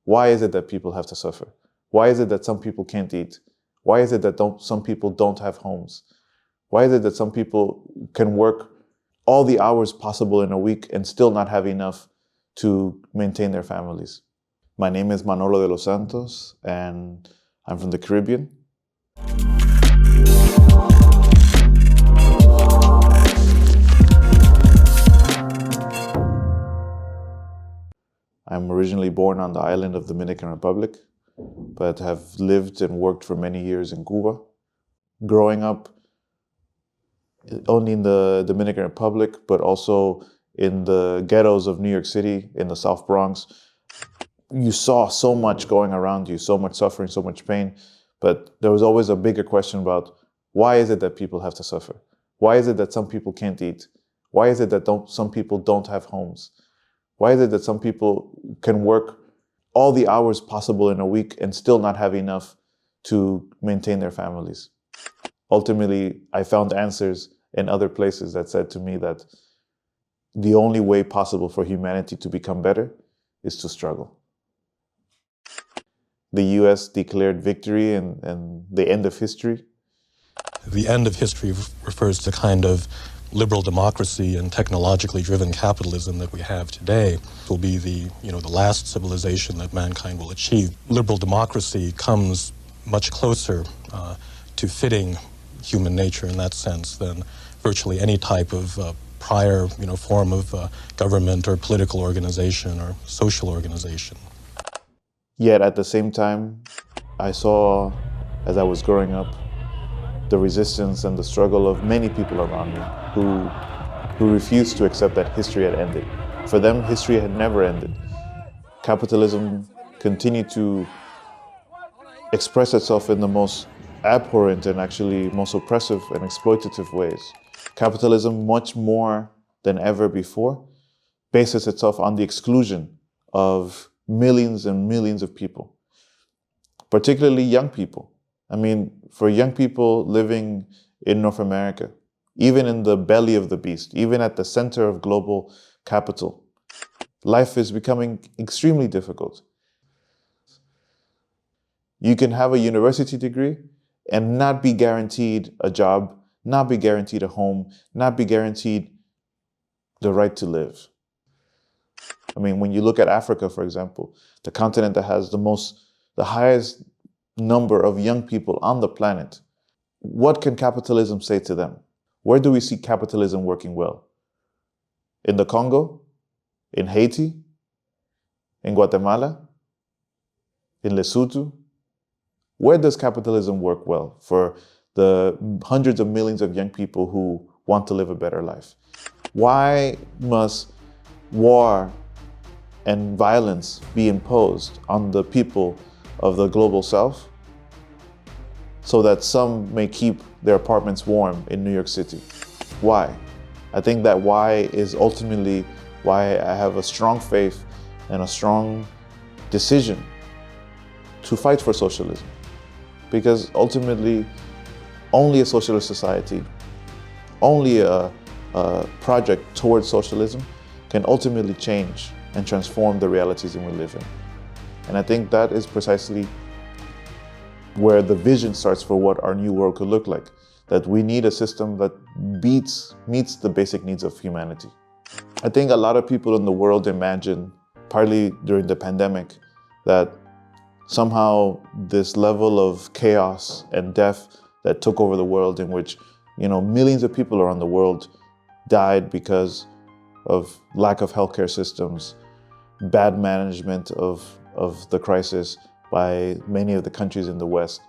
Why is it that people have to suffer? Why is it that some people can't eat? Why is it that some people don't have homes? Why is it that some people can work all the hours possible in a week and still not have enough to maintain their families? My name is Manolo de los Santos, and I'm from the Caribbean. I'm originally born on the island of the Dominican Republic, but have lived and worked for many years in Cuba. Growing up only in the Dominican Republic, but also in the ghettos of New York City, in the South Bronx, you saw so much going around you, so much suffering, so much pain, but there was always a bigger question about why is it that people have to suffer? Why is it that some people can't eat? Why is it that some people don't have homes? Why is it that some people can work all the hours possible in a week and still not have enough to maintain their families? Ultimately, I found answers in other places that said to me that the only way possible for humanity to become better is to struggle. The US declared victory and the end of history. The end of history refers to kind of liberal democracy and technologically driven capitalism that we have today. Will be the last civilization that mankind will achieve. Liberal democracy comes much closer to fitting human nature in that sense than virtually any type of prior form of government or political organization or social organization. Yet at the same time, I saw, as I was growing up, the resistance and the struggle of many people around me who refused to accept that history had ended. For them, history had never ended. Capitalism continued to express itself in the most abhorrent and actually most oppressive and exploitative ways. Capitalism, much more than ever before, bases itself on the exclusion of millions and millions of people, particularly young people. I mean, for young people living in North America, even in the belly of the beast, even at the center of global capital, life is becoming extremely difficult. You can have a university degree and not be guaranteed a job, not be guaranteed a home, not be guaranteed the right to live. I mean, when you look at Africa, for example, the continent that has the highest number of young people on the planet, what can capitalism say to them? Where do we see capitalism working well? In the Congo? In Haiti? In Guatemala? In Lesotho? Where does capitalism work well for the hundreds of millions of young people who want to live a better life? Why must war and violence be imposed on the people of the global south so that some may keep their apartments warm in New York City? Why? I think that why is ultimately why I have a strong faith and a strong decision to fight for socialism. Because ultimately, only a socialist society, only a project towards socialism can ultimately change and transform the realities in we live in. And I think that is precisely where the vision starts for what our new world could look like. That we need a system that meets the basic needs of humanity. I think a lot of people in the world imagine, partly during the pandemic, that somehow this level of chaos and death that took over the world, in which millions of people around the world died because of lack of healthcare systems, bad management of the crisis by many of the countries in the West,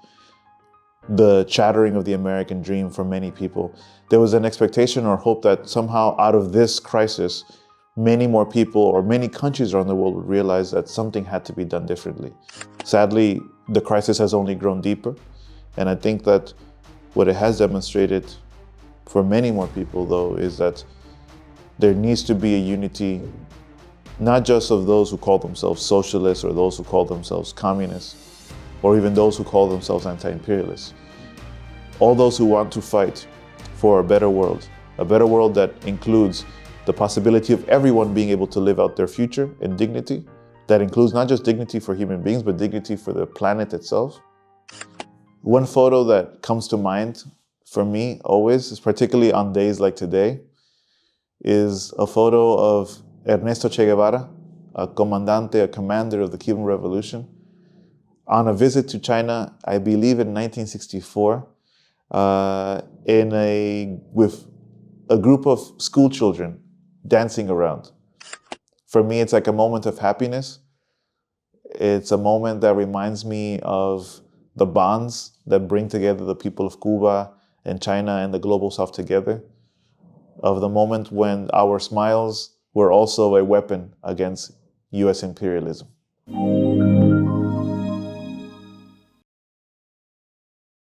the shattering of the American dream for many people. There was an expectation or hope that somehow out of this crisis, many more people or many countries around the world would realize that something had to be done differently. Sadly, the crisis has only grown deeper. And I think that what it has demonstrated for many more people, though, is that there needs to be a unity, not just of those who call themselves socialists or those who call themselves communists, or even those who call themselves anti-imperialists. All those who want to fight for a better world that includes the possibility of everyone being able to live out their future in dignity, that includes not just dignity for human beings, but dignity for the planet itself. One photo that comes to mind for me always, is particularly on days like today, is a photo of Ernesto Che Guevara, a commander of the Cuban Revolution, on a visit to China, I believe in 1964, with a group of school children dancing around. For me, it's like a moment of happiness. It's a moment that reminds me of the bonds that bring together the people of Cuba and China and the global South together, of the moment when our smiles were also a weapon against US imperialism.